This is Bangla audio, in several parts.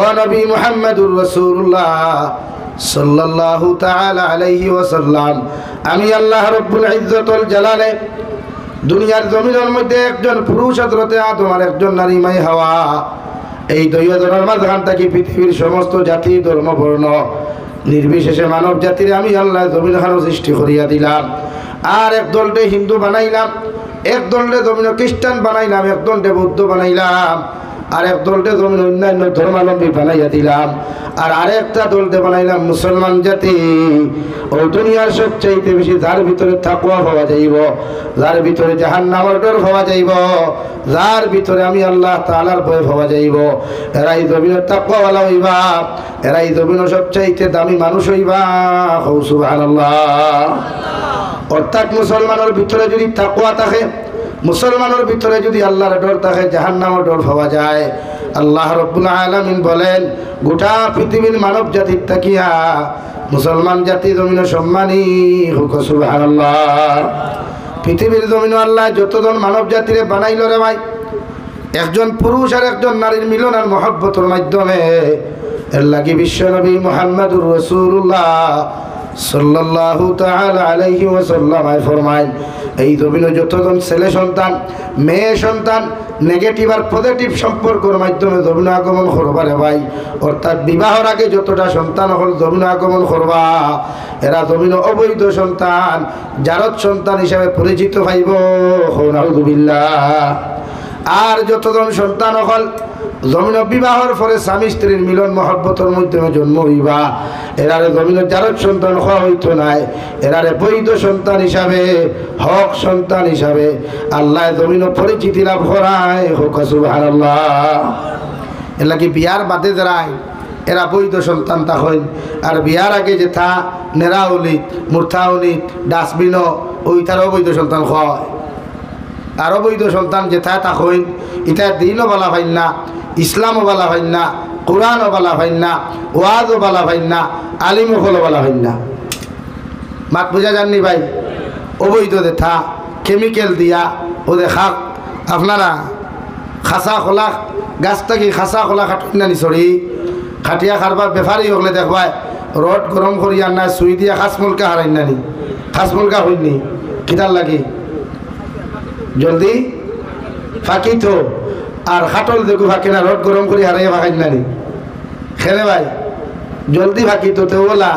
ও নবী মুহাম্মদুর রাসূলুল্লাহ সাল্লাল্লাহু তাআলা আলাইহি ওয়াসাল্লাম, আমি আল্লাহ রাব্বুল ইজ্জতুল জালালে দুনিয়ার জমিনের মধ্যে একজন পুরুষ হযরতে আদম আর একজন নারী মাই হাওয়া, এই দুইজনের মাঝখান থেকে পৃথিবীর সমস্ত জাতি ধর্ম বর্ণ নির্বিশেষে মানব জাতির আমি আল্লাহ জমিনখানো সৃষ্টি করিয়া দিলাম। আর এক দলটে হিন্দু বানাইলাম, এক দলটে জমিন খ্রিস্টান বানাইলাম, এক দলটে বৌদ্ধ বানাইলাম, আর এক দলটে জমিন অন্যান্য ধর্মাবলম্বী বানাইয়া দিলাম, আর আরেকটা দলটে বানাইলাম মুসলমান জাতি। ও দুনিয়ার সবচাইতে বেশি যার ভিতরে তাকওয়া পাওয়া যাইব, যার ভিতরে জাহান্নামের ডর পাওয়া যাইব, যার ভিতরে আমি আল্লাহ তাআলার ভয় পাওয়া যাইব, এরাই জমিনের তাকওয়াওয়ালা হইবা, এরাই জমিনের সবচাইতে দামি মানুষ হইবা। সুবহানাল্লাহ। অর্থাৎ মুসলমানের ভিতরে যদি তাকওয়া থাকে, মুসলমানের ভিতরে যদি আল্লাহর ডর থাকে, জাহান্নামের ডর পাওয়া যায়। আল্লাহ রাব্বুল আলামিন বলেন, গোটা পৃথিবীর মানব জাতির তাকিয়া মুসলমান জাতি জমিনে সম্মানী হোক। সুবহানাল্লাহ। পৃথিবীর জমিনে আল্লাহ যতজন মানব জাতিরে বানাইল রে ভাই, একজন পুরুষ আর একজন নারীর মিলন আর মহব্বতের মাধ্যমে, এর লাগি বিশ্ব নবী মুহাম্মদুর রাসূলুল্লাহ সাল্লাল্লাহু তাআলা আলাইহি ওয়াসাল্লাম ফরমায়, এই জমিনে যতজন ছেলে সন্তান মেয়ে সন্তান নেগেটিভ আর পজিটিভ সম্পর্কের মাধ্যমে জমিনে আগমন করবা রে ভাই, অর্থাৎ বিবাহের আগে যতটা সন্তান হল জমিনে আগমন করবা, এরা জমিনে অবৈধ সন্তান জারদ সন্তান হিসাবে পরিচিত পাইব। নাউযুবিল্লাহ। আর যতজন সন্তান হল জমিন বিবাহর পরে স্বামী স্ত্রীর মিলন মহব্বতের মাধ্যমে জন্ম হইবা, এরারে জমিনের জারদ সন্তান হওয়া হইতো নাই, এরারে বৈধ সন্তান হিসাবে হক সন্তান হিসাবে আল্লাহ জমিন পরিচিতি লাভ করায়। হোক সুবহানাল্লাহ। এর লাগি বিয়ার বাদে যারাই এরা বৈধ সন্তান তা হইন, আর বিয়ার আগে যে থা নেরাউলিত মুরথাউলিত ডাস্টবিনও ওই তার অবৈধ সন্তান হয়। আর অবৈধ সন্তান যে থা তা হইন, এটা দিনও বলা হয় না, ইসলামও বলা হয় না, কোরআনও বলা হয় না, ওয়াজও বলা হয় না, আলিমও হলো বলা হয় না। মাত বোঝা যাননি ভাই? অবৈধ দেখা কেমিক্যাল দিয়া ও দেখা আপনারা খাসা খোলা গাছ থাকি খাসা খোলা খাটিনা নিচড়ি খাটিয়া খারবার বেফারি হলে দেখবাই রড গরম করিয়া না সুই দিয়া খাসমুলকা হারাই নানি, খাসমুলকা হইনি কিতার লাগি জলদি ফাঁকি তো, আর খাটল দেখো ফাঁকি না রড গরম করি হারাইয়া ফাঁকাই নানি খেলে ভাই জলদি ফাঁকি তো তো ওলা।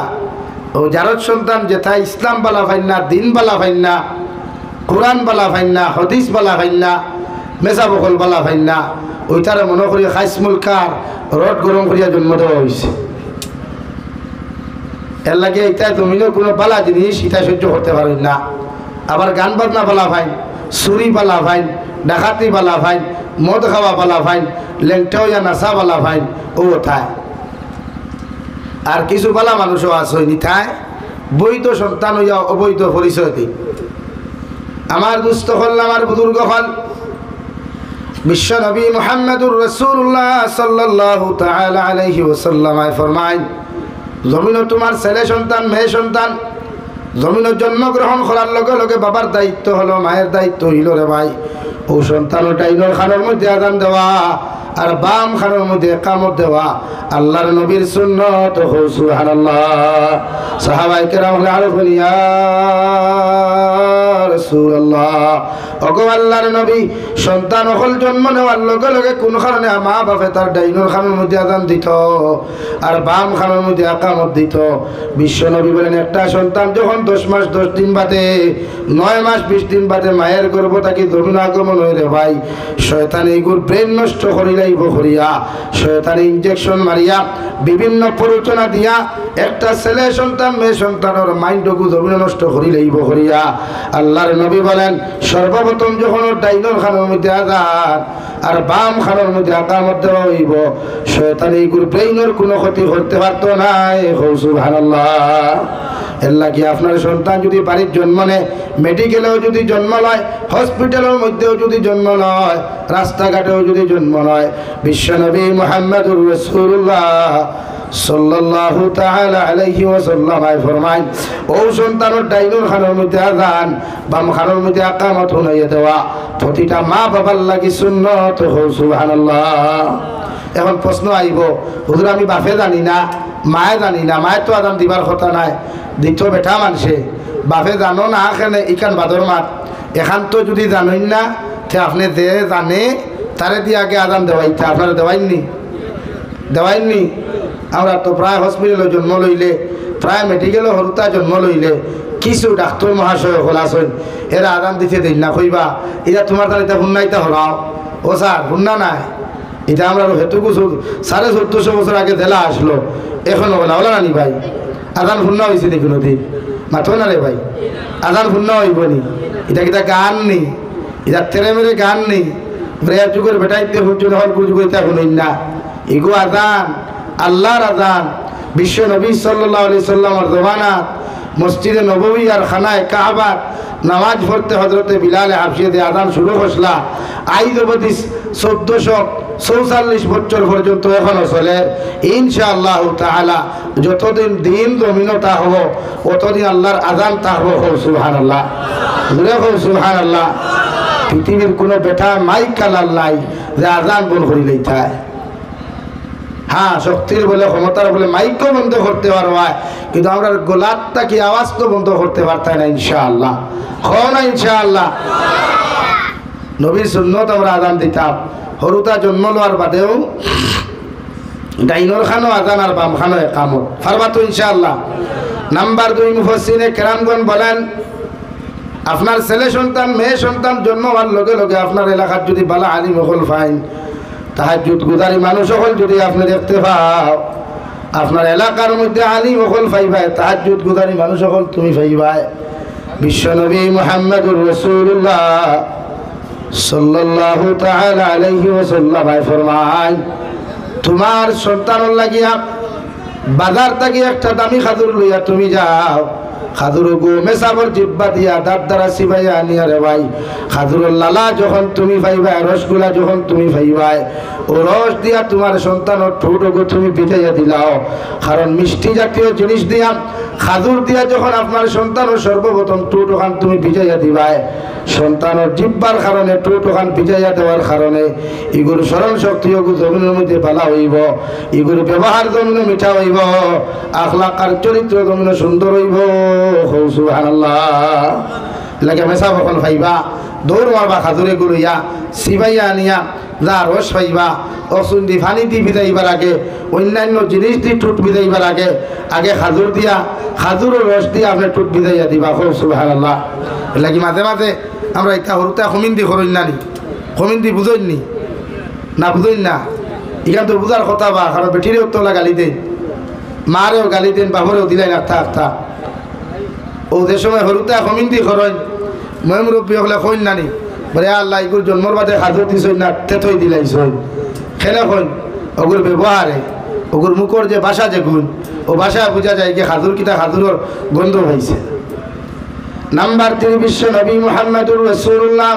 ও জারদ সন্তান যেথা ইসলাম বালা ফাইন না, দিন বালা ফাইন না, কোরআন বালা ফাইন না, হদিস বালা ফাইন না, মেসা বকল বালা ফাইন না, ওইটারে মনে করি খাইসমুলকার রড গরম করিয়া জন্ম দেওয়া হয়েছে। এর লাগে এটা জমিনের কোনো বালা জিনিস এটা সহ্য করতে পারেন না। আবার গান বাজনা বালা ফাইন, চুরি বালা ফাইন, ডাকাতি বালা ফাইন, মদ খাওয়া বালা ফাইন, লেংটাও ইয়া নাচা বালা ফাইন ও ওঠায়। আর কিছু বালা মানুষও আছে নিথায় বৈধ সন্তান হইয়া অবৈধ পরিচয় দিই। আমার দুস্থ হল আমার বুজুর্গ হল বিশ্ব নবী মুহাম্মদুর রাসূলুল্লাহ সাল্লাল্লাহু তাআলা আলাইহি ওয়াসাল্লাম ফরমায়, জমিনে তোমার ছেলে সন্তান মেয়ে সন্তান জমিনের জন্মগ্রহণ করার লগে লগে বাবার দায়িত্ব হলো, মায়ের দায়িত্ব হইল রে ভাই ও সন্তান ডাইনর খানের মধ্যে আযান দেওয়া আর বাম খানের মধ্যে ইকামত দেওয়া আল্লাহর নবীর সুন্নাত। সুবহানাল্লাহ। সাহাবায়ে কেরাম আরফুন ইয়া রাসূলুল্লাহ, ওগো আল্লাহর নবী সন্তান হল জন্ম নেওয়ার লগে লগে কোন কারণে মা বাপে তার ডাইনর খানের মধ্যে আযান দিত আর বাম খানের মধ্যে ইকামত দিত। বিশ্ব নবী বলেন, একটা সন্তান যখন 10 মাস 10 দিন বাদে 9 মাস 20 দিন বাদে মায়ের গর্ভ থেকে জমিন আগমন হয় রে ভাই, শয়তান এইগুর ব্রেন নষ্ট করিলাইব করিয়া শয়তানি ইনজেকশন মারিয়া বিভিন্ন প্ররোচনা দিয়া একটা ছেলে সন্তান মেয়ে সন্তানের মাইন্ডটুকু জমিন নষ্ট করিলাইব করিয়া আল্লাহর নবী বলেন, সর্বপ্রথম যখন ডাইনর খানের মধ্যে আযান আর বাম খানের মধ্যে ইকামত দেওয়া হইব, শয়তান এইগুর ব্রেইনের কোনো ক্ষতি করতে পারতো না। সুবহানাল্লাহ। এর লাগি আপনার সন্তান যদি বাড়ির জন্ম নেয়, মেডিকেলেও যদি জন্ম লয়, হসপিটালের মধ্যেও যদি জন্ম নয়, রাস্তাঘাটেও যদি জন্ম নয়, বিশ্বনবী মুহাম্মদুর রাসূলুল্লাহ সাল্লাল্লাহু তাআলা আলাইহি ওয়াসাল্লাম ফরমায়, ও সন্তানের ডাইনর খানের মধ্যে আযান বাম খানের মধ্যে ইকামত হইয়া দেওয়া প্রতিটা মা বাবার লাগি সুন্নাত। সুবহানাল্লাহ। এখন প্রশ্ন আইব, হুজুর আমি বাপে জানি না, মায়ে জানি না, মায়ের তো আদান দিবার কথা নাই, দ্বিতীয় বেটা মানছে, বাপে জানো না এখানে ইকান বাদর মাত, এখান তো যদি জানেন না তে আপনি যে জানে তারে দিয়ে আগে আদান দেওয়াইতে, আপনারা দেওয়াইননি। আমরা তো প্রায় হসপিটালে জন্ম লইলে, প্রায় মেডিকেলে হরুতা জন্ম লইলে কিছু ডাক্তার মহাশয় হলাসন এরা আদান দিতে দিন না, কইবা এটা তোমার তাহলে এটা হুন্নাইতা হলাও, ও স্যার হুন্না নাই, এটা আমরা হেতুকু 1450 বছর আগে দেলা আসলো, এখনো ওলা নানি ভাই আদান হুন্না হয়েছে দেখি নদী মাথো না রে ভাই, আদান হুন্না হইব নি, এটা কিতা গান নেই, এটা তেরে মেরে গান নেই, ব্রেয়া যুগের বেটাইতে হুঁচুর হল গুজু কইতা শুনেন না, এগো আদান আল্লাহর আদান। বিশ্ব নবী সাল্লাল্লাহু আলাইহি সাল্লামের জমানাত মসজিদে নববী আর খানায় কাবার নামাজ পড়তে হজরতে বিলালে হাফসিয়ে দিয়ে আদান শুরু করলা, আইজ অবধি 1444 বছর পর্যন্ত এখনো চলে। ইনশাআল্লাহ তাআলা যতদিন দিন জমিনতা হব অতদিন আল্লাহর আদান থাকবো। সুবহানাল্লাহ, সুবহানাল্লাহ। পৃথিবীর কোনো বেটা মাইক কালার নাই যে আদান বল করি লইতায়। হ্যাঁ, শক্তির বলে ক্ষমতার বলে মাইকও বন্ধ করতে পারবা, কিন্তু আমরা গোলাপটা কি আওয়াজ তো বন্ধ করতে পারতাম না। ইনশাআল্লাহ হো না ইনশাআল্লাহ। নবীর সুন্নত আমরা আদান দিতাম, হরুতা জন্ম লওয়ার বাদেও ডাইনর খানো আদান আর বাম খানো একামত পারবা তো ইনশাআল্লাহ। নাম্বার 2, মুফাসসিরে কেরামগণ বলেন, আপনার ছেলে সন্তান মেয়ে সন্তান জন্ম হওয়ার লগে লগে আপনার এলাকার যদি বালা আলিম হল ফাইন, তাহাজ্জুদ গুজারি মানুষ হল যদি আপনি দেখতে পাও, আপনার এলাকার মধ্যে আলিম হল পাইবাই, তাহাজ্জুদ গুজারি মানুষ হল তুমি পাইবাই। বিশ্বনবী মুহাম্মদুর রাসূলুল্লাহ সাল্লাল্লাহু তাআলা আলাইহি ওয়াসাল্লাম ফরমান, তোমার সন্তানের লাগিয়া বাজার থেকে একটা দামি খাজুর লইয়া তুমি যাও, খাজুর গো মেসাবর জিব্বা দিয়া দাঁত দ্বারা সিবাইয়া আনিয়া রে ভাই, খাজুরের লালা যখন তুমি পাইবা, রসগুলা যখন তুমি পাইবাই, ও রস দিয়া তোমার সন্তানের ঠোঁট গো তুমি ভিজাইয়া দিলাও। কারণ মিষ্টি জাতীয় জিনিস দিয়া খাজুর দিয়া যখন আপনার সন্তানের সর্বপ্রথম ঠোঁট ওখান তুমি ভিজাইয়া দিবাই, সন্তানের জিব্বার কারণে ঠোঁট ওখান ভিজাইয়া দেওয়ার কারণে এগুলো স্মরণ শক্তি জমিনের মধ্যে ভালো হইব, এগুলো ব্যবহার জমিনে মিঠা হইব, আখলাক আর চরিত্র জমিনে সুন্দর হইব। সুবহানাল্লাহ। লাগে মেসা বকল পাইবা, দৌড় মারবা খাজুরে গুলইয়া সিবাইয়া আনিয়া যা রস পাইবা, অসুন্দি ফানি দি ভিজাইবার আগে, অন্যান্য জিনিস দি ঠোঁট ভিজাইবার আগে আগে খাজুর দিয়া, খাজুরের রস দিয়ে আপনি ঠোঁট ভিজাইয়া দিবা। সুবহানাল্লাহ। লাগে মাঝে মাঝে আমরা এটা হরুতা কমিন্দি করইন নানি, কমিন্দি বুঝইনি না, বুঝইন না, এখান তো বুঝার কথা বা, কারণ বেটিরেও তোলা গালি দেন, মারেও গালি দেন, বাবরেও দিলাই আখতা আখতা। ও যে সময় হরুতা কমিন্দি করেন মই মুরব্বী হলে কইন নানি, বলে আল্লাহ এগুর জন্মর বাদে খাজুর দিছই না তেতই দিলাইছই, খেলে কইন ওগুর ব্যবহারে, ওগুর মুখর যে ভাষা যে গুণ, ও ভাষা বোঝা যায় যে খাজুর কিতা খাজুরের গন্ধ হয়েছে। নাম্বার 3, বিশ্ব নবী মুহাম্মদুর রাসূলুল্লাহ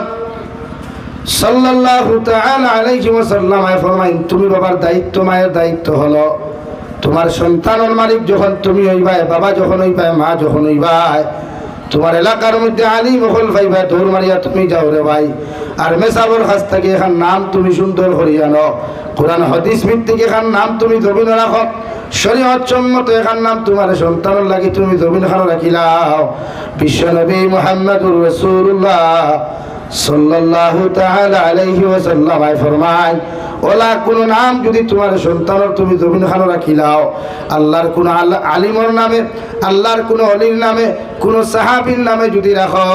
সাল্লাল্লাহু তাআলা আলাইহি ওয়াসাল্লাম ফরমাইন, তুমি বাবার দায়িত্ব, মায়ের দায়িত্ব হলো তোমার সন্তানের মালিক যখন তুমি হইবাই, বাবা যখন হইবাই, মা যখন হইবাই, তোমার এলাকার মধ্যে আলিম হল পাইবাই, দৌড় মারিয়া তুমি যাও রে ভাই। আর মেসাবর কাছ থেকে এখান নাম তুমি সুন্দর করিয়া নাও, কোরআন হাদিস ভিত্তিক এখান নাম তুমি জমিন রাখো, শরীয়ত সম্মত এখান নাম তোমার সন্তানের লাগি তুমি জমিন খানো রাখিলাও। বিশ্বনবী মুহাম্মদুর রাসূলুল্লাহ সাল্লাল্লাহু তাআলা আলাইহি ওয়াসাল্লাম ফরমায়, ওলা কোন নাম যদি তোমার সন্তানের তুমি জমিন খানো রাখিলাও, আল্লাহর কোন আলিমর নামে, আল্লাহর কোন অলির নামে, কোন সাহাবীর নামে যদি রাখো,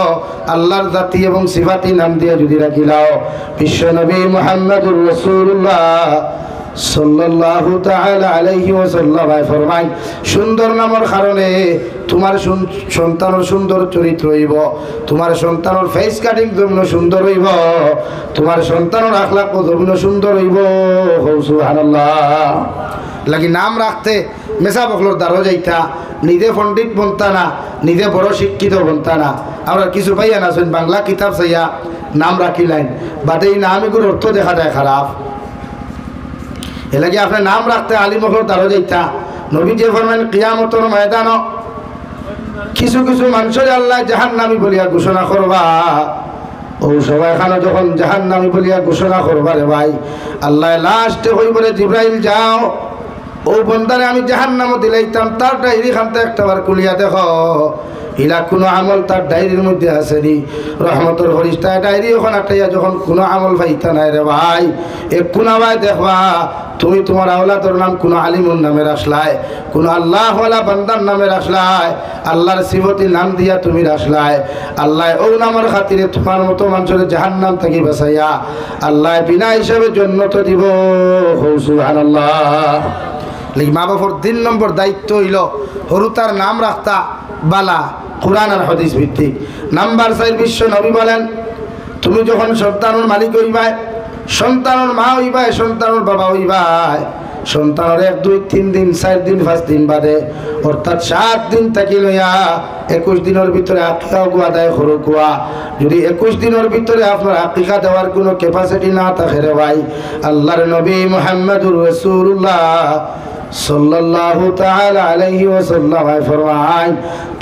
আল্লাহর জাতি এবং সিফাতি নাম দিয়ে যদি রাখিলাও, বিশ্বনবী মুহাম্মদুর রাসূলুল্লাহ সাল্লাল্লাহু তাআলা আলাইহি ওয়াসাল্লাম ফরমায়, সুন্দর নামের কারণে তোমার সন্তানের সুন্দর চরিত্র হইব, তোমার সন্তানের ফেস কাটিং জমিন সুন্দর হইব, তোমার সন্তানের আখলাক জমিন সুন্দর হইব। সুবহানাল্লাহ। লাগি নাম রাখতে মেসা বকলর দ্বারও যাইতা, নিজে পণ্ডিত বনতা না, নিজে বড় শিক্ষিত বনতা না। আমরা কিছু পাইয়া না বাংলা কিতাব চাইয়া নাম রাখিলেন, বাট এই নাম এগুলোর অর্থ দেখা যায় খারাপ। এলাকি আপনার নাম রাখতে আলিমহর দ্বারও যাইতা। নবী যে ফরমান কিয়ামতের ময়দান কিছু কিছু মানুষের আল্লাহ জাহান্নামী বলিয়া ঘোষণা করবা, ও সবাই খানা যখন জাহান্নামী বলিয়া ঘোষণা করবারে ভাই, আল্লাহ লাস্টে হই বলে জিব্রাইল যাও ও বন্দারে আমি জাহান্নামে দিলাইতাম, তার ডায়েরি খানতে একটাবার কুলিয়া দেখো ইলা কোনো আমল তার ডায়েরির মধ্যে আসেনি। রহমতের ফরিস্তা ডায়েরি ওখানে আটাইয়া যখন কোনো আমল পাইতা নাই রে ভাই, এ কোনা ভাই দেখবা তুমি তোমার আওলাদর নাম কোনো আলিমুর নামে রাখলাই, কোনো আল্লাহওয়ালা বান্দার নামে রাখলাই, আল্লাহর সিফতির নাম দিয়া তুমি রাখলাই। আল্লাহ ও নামের খাতিরে তোমার মতো মানুষের জাহান্নাম থেকে বাঁচাইয়া আল্লাহ বিনা হিসাবে জান্নাত দিব। সুবহানাল্লাহ। মা বাবার 3 নম্বর দায়িত্ব হইল হরু তার নাম রাখতা বালা, কোরআন আর হাদিস ভিত্তিক। নাম্বার 4 বিশ্ব নবী বলেন, তুমি যখন সন্তানের মালিক হইবাই, সন্তানের মা হইবাই, সন্তানের বাবা হইবাই, সন্তানের 1 2 3 দিন 4 দিন 5 দিন বাদে অর্থাৎ 7 দিন থাকি লইয়া 21 দিনের ভিতরে আকিকা গুয়া দেয় হরু গুয়া। যদি 21 দিনের ভিতরে আপনার আকিকা দেওয়ার কোনো ক্যাপাসিটি না থাকে রে ভাই, আল্লাহর নবী মুহাম্মদুর রাসূলুল্লাহ সাল্লাল্লাহু তাআলা আলাইহি ওয়াসাল্লাম ফরমায়,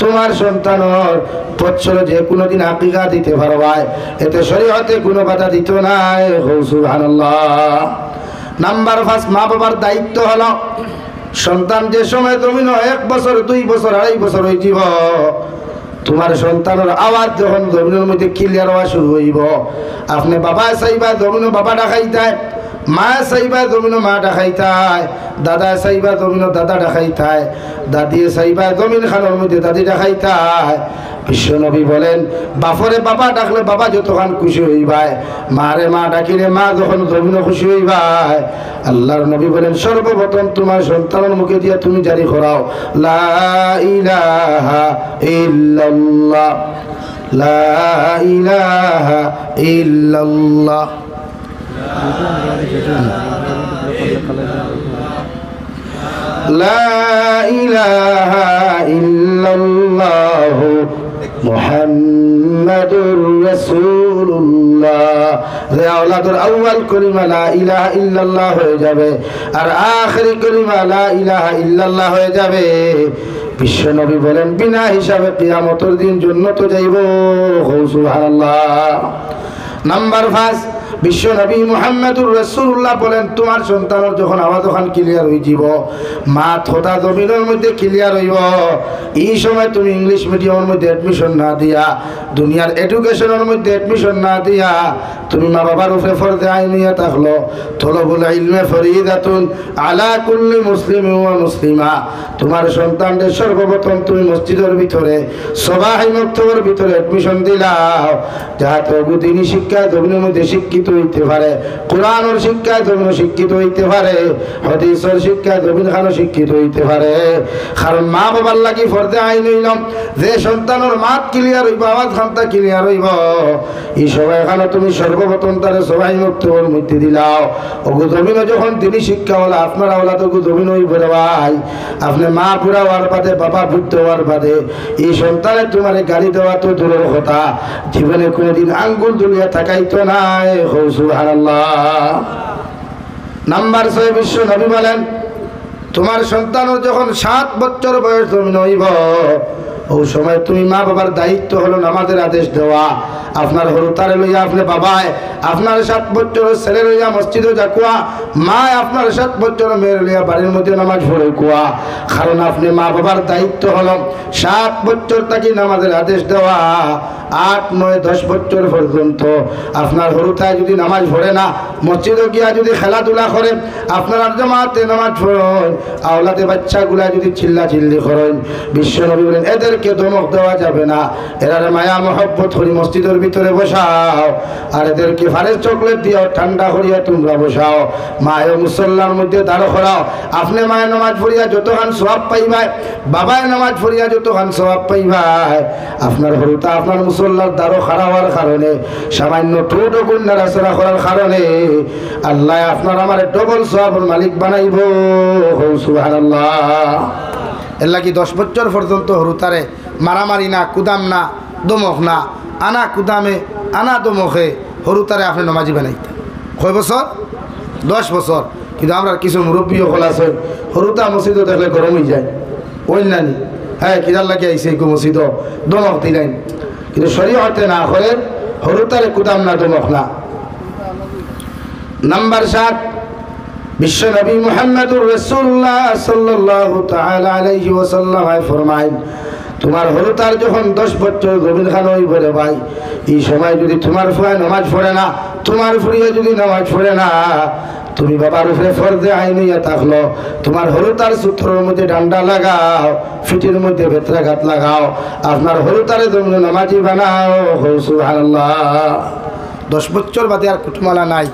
তোমার সন্তানের বছরে যে কোনো দিন আকিকা দিতে পারবাই, এতে শরীয়তে কোনো বাধা দিত নাই। সুবহানাল্লাহ। নাম্বার 5 মা বাবার দায়িত্ব হলো সন্তান যে সময় তুমি 1 বছর 2 বছর 2.5 বছর হইব, তোমার সন্তানের আওয়াজ যখন জমিনের মধ্যে ক্লিয়ার হওয়া শুরু হইব, আপনি বাবা চাইবা জমিনে বাবা ডাকাইতায়, মা চাইবা জমিনে মা ডাকাইতায়, দাদা চাইবা জমিনে দাদা ডাকাইতায়, দাদি চাইবা জমিন খানোর মধ্যে দাদি ডাকাইতায়। বিশ্বনবী বলেন, বাপরে বাবা ডাকলে বাবা যতক্ষণ খুশি হইবাই, মারে মা ডাকিলে মা যখন জমিনে খুশি হইবাই। আল্লাহর নবী বলেন, সর্বপ্রথম তোমার সন্তানের মুখে দিয়ে তুমি জারি করাও লা ইলাহা ইল্লাল্লাহ, লা ইলাহা ইল্লাল্লাহ। লা ইলাহা ইল্লাল্লাহু মুহাম্মাদুর রাসূলুল্লাহ। রে আওলাদুর আউয়াল কলিমা লা ইলাহা ইল্লাল্লাহ হয়ে যাবে, আর আখিরি কলিমা লা ইলাহা ইল্লাল্লাহ হয়ে যাবে। বিশ্বনবী বলেন, বিনা হিসাবে কিয়ামতের দিন জান্নাতে যাইব। সুবহানাল্লাহ। নাম্বার 5 বিশ্বনবী মুহাম্মদুর রাসূলুল্লাহ বলেন, তোমার সন্তানের যখন আওয়াজ ওখান ক্লিয়ার হয়ে যাব, মা থোদা জমিনের মধ্যে ক্লিয়ার হইব, এই সময় তুমি ইংলিশ মিডিয়ামের মধ্যে অ্যাডমিশন না দিয়া, দুনিয়ার এডুকেশনের মধ্যে অ্যাডমিশন না দিয়া, তুমি মা বাবার উপরে ফরজে আইনিয়া থাকলো তলবুল ইলমে ফরিদাতুন আলা কুল্লি মুসলিমিন ওয়া মুসলিমা। তোমার সন্তানদের সর্বপ্রথম তুমি মসজিদের ভিতরে সবাই মক্তবের ভিতরে অ্যাডমিশন দিলাও, যাতে দিনী শিক্ষা জমিনের মধ্যে শিক্ষিত হইতে পারে, কোরআনের শিক্ষা জমিন শিক্ষিত হইতে পারে, হাদিসের শিক্ষা জমিন খানো শিক্ষিত হইতে পারে। কারণ মা বাবার লাগি ফরজে আইন হইলাম, যে সন্তানের মাত ক্লিয়ার হইব, আওয়াজ খান্তা ক্লিয়ার হইব, এই সবাই এখানে তুমি সর্বপ্রথম তারা সবাই মক্তবের মধ্যে দিলাও। ওগু জমিনে যখন দিনী শিক্ষা হলো, আপনার আওলাদ ওগু জমিন হইব রে ভাই, আপনি মা বুড়া হওয়ার বাদে, বাবা বৃদ্ধ হওয়ার বাদে, এই সন্তানের তোমার গাড়ি দেওয়া তো দূরের কথা, জীবনে কোনোদিন আঙ্গুল দুলিয়া থাকাইতো নাই। সুবহানাল্লাহ। নাম্বার 6 বিশ্ব নবী বলেন, তোমার সন্তানের যখন 7 বছর বয়স জমিন হইব, ওই সময় তুমি মা বাবার দায়িত্ব হলো নামাজের আদেশ দেওয়া। আপনার হরুতারে লইয়া আপনি বাবায় আপনার 7 বছর ছেলে লইয়া মসজিদে যাকুয়া, মা আপনার 7 বছর মেয়ের লইয়া বাড়ির মধ্যে নামাজ পড়ে কুয়া। কারণ আপনি মা বাবার দায়িত্ব হলো 7 বছর তাকে নামাজের আদেশ দেওয়া। 8 9 10 বছর পর্যন্ত আপনার হরুতায় যদি নামাজ পড়ে না, মসজিদে গিয়া যদি খেলাধুলা করে, আপনার জামাতে নামাজ পড়েন, আওলাদে বাচ্চাগুলা যদি চিল্লা চিল্লি করেন, বিশ্বনবী বলেন এদেরকে ধমক দেওয়া যাবে না, এরা মায়া মহব্বত করি মসজিদের ভিতরে বসাও, আর এদেরকে ফারেজ চকলেট দিও, ঠান্ডা করিয়া তোমরা বসাও, মায়ে মুসল্লার মধ্যে দাঁড়ো করাও। আপনি মায়ের নামাজ পড়িয়া যতক্ষণ সওয়াব পাইবাই, বাবায় নামাজ পড়িয়া যতক্ষণ সওয়াব পাইবাই, আপনার হরুতা আপনার মুসল্লার দাঁড়ো খাড়া হওয়ার কারণে, সামান্য ঠোঁটো গুণ নাড়াচড়া করার কারণে আল্লাহ আপনার আমার ডবল সওয়াবের মালিক বানাইব। সুবহানাল্লাহ। এর লাগি 10 বছর পর্যন্ত হরুতারে মারামারি না, কুদাম না, দমক না, আনা কুদামে আনা দমকে হরুতারে আপনি নমাজি বানাইতে। কয় বছর? 10 বছর। কিন্তু আমরা কিছু মুরব্বী হল আছে, হরুতা মসজিদও দেখলে গরম হয়ে যায়, ওই নানি হ্যাঁ কিরার লাগে আইসে মসজিদ দমক দিলেন, কিন্তু শরীয়তে না করে হরুতারে কুদাম না দমক না। নাম্বার 7 বিশ্ব নবী মুহাম্মদুর রাসূলুল্লাহ সাল্লাল্লাহু তাআলা আলাইহি ওয়াসাল্লাম ফরমায় তোমার হরুতার যখন 10 বছর জমিন খান হই বলে ভাই এই সময় যদি তোমার ফুয়া নামাজ পড়ে না, তোমার ফুরিয়ে যদি নামাজ পড়ে না, তুমি বাবার উপরে ফরজে আইন হইয়া থাকলো, তোমার হরুতার সূত্রের মধ্যে ডান্ডা লাগাও, ফিটির মধ্যে বেত্রাঘাত লাগাও, আপনার হরুতারে জন্য নামাজি বানাও। সুবহানাল্লাহ। 10 বছর বাদে আর কুটমালা নাই,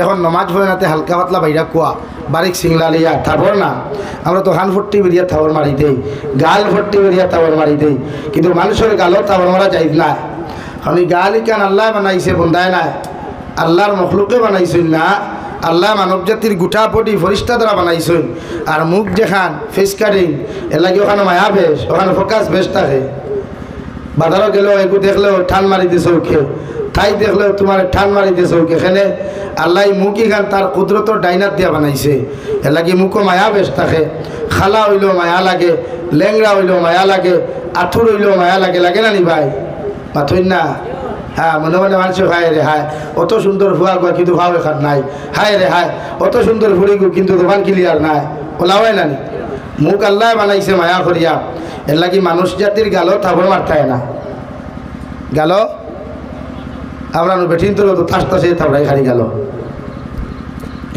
এখন নমাজ পড়ে নাতে হালকা পাতলা বাইরা কুয়া বারিক সিংলা লিয়া থাবর না। আমরা তো হান ফট্টি বেরিয়া থাবর মারি দেই, গাল ফট্টি বেরিয়া থাবর মারি দেই, কিন্তু মানুষের গালও থাবর মারা যাই না। কারণ এই গাল ইকান আল্লাহ বানাইছে, বন্ধায় নাই, আল্লাহর মখলুকে বানাইছেন না, আল্লাহ মানব জাতির গুঠা পটি ফরিস্তা দ্বারা বানাইছেন। আর মুখ যেখান ফেস কাটিং এর লাগে ওখানে মায়া বেশ, ওখানে ফোকাস বেশ থাকে। বাজারও গেলেও একটু দেখলেও ঠান মারি দিছে ওকে, তাই দেখলেও তোমার ঠান মারি দিছে ওকে। এখানে আল্লাহ মুখই খান তার কুদরতর ডাইনার দিয়া বানাইছে, এর লাগে মুখও মায়া বেশ থাকে। খালা হইলেও মায়া লাগে, লেংরা হইলেও মায়া লাগে, আঠুর হইলেও মায়া লাগে, লাগে না নি ভাই? মাথুন না? হ্যাঁ, মনে মনে মানুষ হায় রে হায় অত সুন্দর ভুয়া গুয়া কিন্তু ভাও এখান নাই, হায় রে হায় অত সুন্দর ভুড়ি গু কিন্তু দোকান ক্লিয়ার নাই, ওলা হয় না নি? মুখ আল্লাহ বানাইছে মায়া করিয়া, এর লাগি মানুষ জাতির গালো থাবর মারতায় না। গালো আমরা বেঠিন তোর তো তাস তাসে থাবড়াই খালি গেল,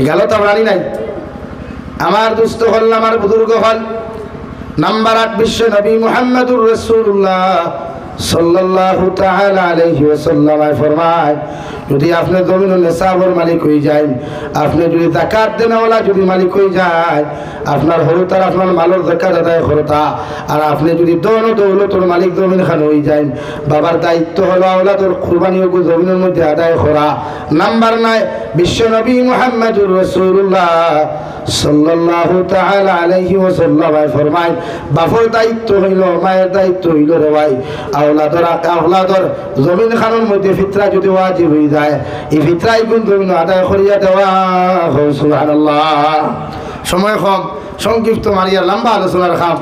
গেল থাবড়ানি নাই। আমার দুস্থ হল, আমার বুজুর্গ হল। নাম্বার 8 বিশ্ব নবী মুহাম্মদুর রাসূলুল্লাহ সাল্লাল্লাহু তাআলা আলাইহি ওয়াসাল্লাম ফরমায় যদি আপনি জমিন ও নেশাবর মালিক হয়ে যায়, আপনি যদি যাকাত দেনওয়ালা যদি মালিক হয়ে যায়, আপনার হরুতার আপনার মালের যাকাত আদায় করতা, আর আপনি যদি দৌন দৌলতর মালিক জমিন খান হয়ে যায়, বাবার দায়িত্ব হলো আওলাদর কুরবানি ও জমিনের মধ্যে আদায় করা। নাম্বার 9 বিশ্ব নবী মুহাম্মদুর রাসূলুল্লাহ সাল্লাল্লাহু তাআলা আলাইহি ওয়াসাল্লাম ফরমায় বাপর দায়িত্ব হইল, মায়ের দায়িত্ব হইল রে ভাই আওলাদর জমিন খানের মধ্যে ফিতরা যদি ওয়াজিব হয়ে যায়, এই ফিতরাই গুণ জমিন আদায় করিয়া দেওয়া। সুবহানাল্লাহ। সময় কম, সংক্ষিপ্ত মারিয়া লম্বা আলোচনার খাম।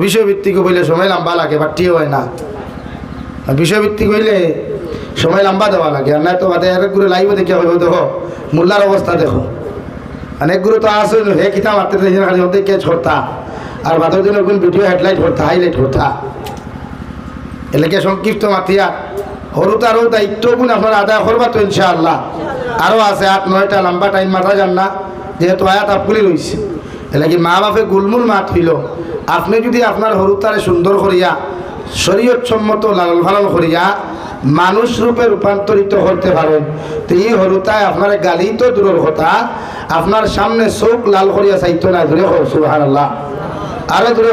বিষয়ভিত্তিক হইলে সময় লম্বা লাগে, বাট্টি হয় না। বিষয়ভিত্তিক হইলে সময় লম্বা দেওয়া লাগে, আর নাই তো বাদে এক করে লাইভ দেখে হইব। দেখো মোল্লার অবস্থা দেখো, অনেকগুলো তো আসে হে কিতাব মারতে খালি ওদের ক্যাচ করতা, আর বাদের দিন ওগুলো ভিডিও হেডলাইট করতা, হাইলাইট করতা। এলাকে সংক্ষিপ্ত মাতিয়া হরুতারও দায়িত্ব গুণ আপনার আদায় করবা তো ইনশাআল্লাহ। আরও আছে 8-9টা লম্বা টাইম মাথা যান না, যেহেতু আয়াত আপগুলি রয়েছে। এলাকি মা বাপে গুলমুল মাত হইল, আপনি যদি আপনার হরুতারে সুন্দর করিয়া শরীয়ত সম্মত লালন পালন করিয়া মানুষ রূপে রূপান্তরিত করতে পারেন, তো এই হরুতায় আপনার গালি তো দূরের কথা, আপনার সামনে চোখ লাল করিয়া চাইতো না। দূরে হোক সুবহানাল্লাহ, আরো দূরে